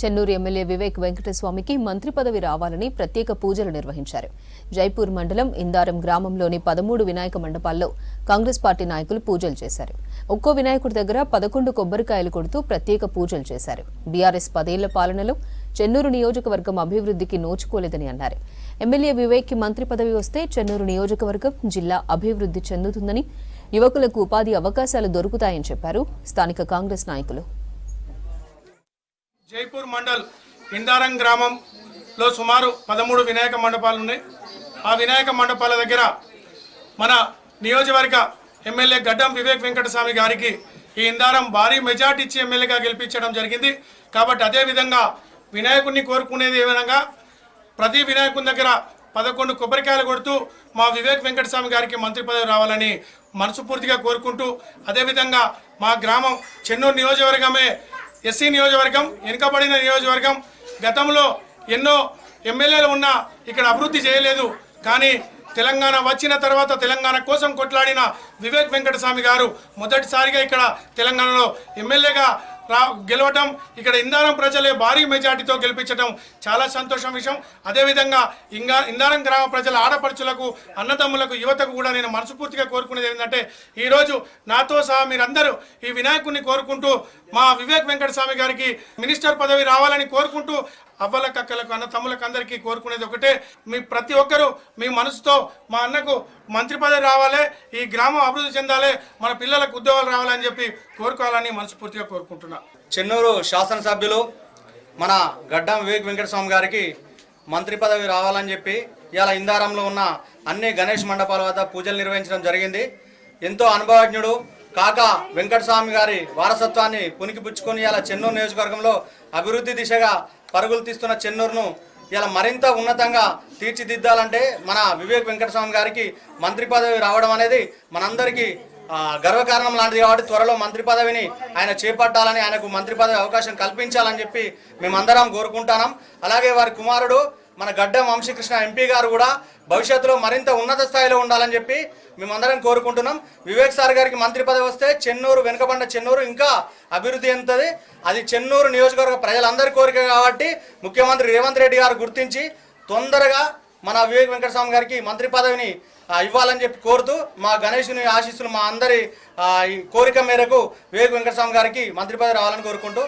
Chennur MLA Vivek వెంకటస్వామికి మంత్రి పదవి రావాలని ప్రత్యేక పూజలు నిర్వహించారు. జైపూర్ మండలం ఇందారం గ్రామంలోని 13 వినాయక మండపాల్లో కాంగ్రెస్ పార్టీ నాయకులు పూజలు చేశారు. ఒక్కో వినాయకుడి దగ్గర 11 కొబ్బరికాయలు కొడుతూ ప్రత్యేక పూజలు చేశారు. బీఆర్ఎస్ 10 ఏళ్ల పాలనలో చెన్నూరు నియోజకవర్గం అభివృద్ధికి నోచుకోలేదని అన్నారు. ఎమ్మెల్యే వివేక్ కి మంత్రి పదవి వస్తే చెన్నూరు నియోజకవర్గం జిల్లా అభివృద్ధి చెందుతుందని, యువకులకు ఉపాధి అవకాశాలు దొరుకుతాయని చెప్పారు స్థానిక కాంగ్రెస్ నాయకులు. జైపూర్ మండల్ ఇందారం గ్రామంలో సుమారు 13 వినాయక మండపాలు ఉన్నాయి. ఆ వినాయక మండపాల దగ్గర మన నియోజకవర్గ ఎమ్మెల్యే గడ్డం వివేక్ వెంకటస్వామి గారికి ఈ ఇందారం భారీ మెజార్టీ ఇచ్చి ఎమ్మెల్యేగా గెలిపించడం జరిగింది. కాబట్టి అదేవిధంగా వినాయకుడిని కోరుకునేది ఏమనగా ప్రతి వినాయకుని దగ్గర 11 కొబ్బరికాయలు కొడుతూ మా వివేక్ వెంకటస్వామి గారికి మంత్రి పదవి రావాలని మనస్ఫూర్తిగా కోరుకుంటూ, అదేవిధంగా మా గ్రామం చెన్నూరు నియోజకవర్గమే ఎస్సీ నియోజకవర్గం, వెనుకబడిన నియోజకవర్గం. గతంలో ఎన్నో ఎమ్మెల్యేలు ఉన్నా ఇక్కడ అభివృద్ధి చేయలేదు. కానీ తెలంగాణ వచ్చిన తర్వాత తెలంగాణ కోసం కొట్లాడిన వివేక్ వెంకటస్వామి గారు మొదటిసారిగా ఇక్కడ తెలంగాణలో ఎమ్మెల్యేగా గెలవటం, ఇక్కడ ఇందారం ప్రజలే భారీ మెజార్టీతో గెలిపించడం చాలా సంతోషం విషయం. అదేవిధంగా ఇందారం గ్రామ ప్రజల ఆడపడుచులకు, అన్నదమ్ములకు, యువతకు కూడా నేను మనస్ఫూర్తిగా కోరుకునేది ఏంటంటే, ఈరోజు నాతో సహా మీరందరూ ఈ వినాయకుడిని కోరుకుంటూ మా వివేక్ వెంకటస్వామి గారికి మినిస్టర్ పదవి రావాలని కోరుకుంటూ, అవ్వల కక్కలకు, అన్న తమ్ములకు అందరికీ కోరుకునేది ఒకటే, మీ ప్రతి ఒక్కరూ మీ మనసుతో మా అన్నకు మంత్రి పదవి రావాలి, ఈ గ్రామం అభివృద్ధి చెందాలి, మన పిల్లలకు ఉద్యోగాలు రావాలని చెప్పి కోరుకోవాలని మనస్ఫూర్తిగా కోరుకుంటున్నా. చెన్నూరు శాసనసభ్యులు మన గడ్డం వివేక్ వెంకటస్వామి గారికి మంత్రి పదవి రావాలని చెప్పి ఇలా ఇందారంలో ఉన్న అన్ని గణేష్ మండపాల వద్ద పూజలు నిర్వహించడం జరిగింది. ఎంతో అనుభవజ్ఞుడు కాక వెంకటస్వామి గారి వారసత్వాన్ని పుణికిపుచ్చుకొని ఇలా చెన్నూరు నియోజకవర్గంలో అభివృద్ధి దిశగా పరుగులు తీస్తున్న చెన్నూరును ఇలా మరింత ఉన్నతంగా తీర్చిదిద్దాలంటే మన వివేక్ వెంకటస్వామి గారికి మంత్రి పదవి రావడం అనేది మనందరికీ గర్వకారణం లాంటిది. కాబట్టి త్వరలో మంత్రి పదవిని ఆయన చేపట్టాలని, ఆయనకు మంత్రి పదవి అవకాశం కల్పించాలని చెప్పి మేమందరం కోరుకుంటున్నాం. అలాగే వారి కుమారుడు మన గడ్డం వంశీకృష్ణ ఎంపీ గారు కూడా భవిష్యత్తులో మరింత ఉన్నత స్థాయిలో ఉండాలని చెప్పి మేమందరం కోరుకుంటున్నాం. వివేక్ సార్ గారికి మంత్రి పదవి వస్తే చెన్నూరు, వెనుకబడ్డ చెన్నూరు ఇంకా అభివృద్ధి చెందుతుంది. అది చెన్నూరు నియోజకవర్గ ప్రజలందరి కోరిక కాబట్టి ముఖ్యమంత్రి రేవంత్ రెడ్డి గారు గుర్తించి తొందరగా మన వివేక్ వెంకటస్వామి గారికి మంత్రి పదవిని ఇవ్వాలని చెప్పి కోరుతూ, మా గణేశుని ఆశీస్సులు మా అందరి కోరిక మేరకు వివేక్ వెంకటస్వామి గారికి మంత్రి పదవి రావాలని కోరుకుంటూ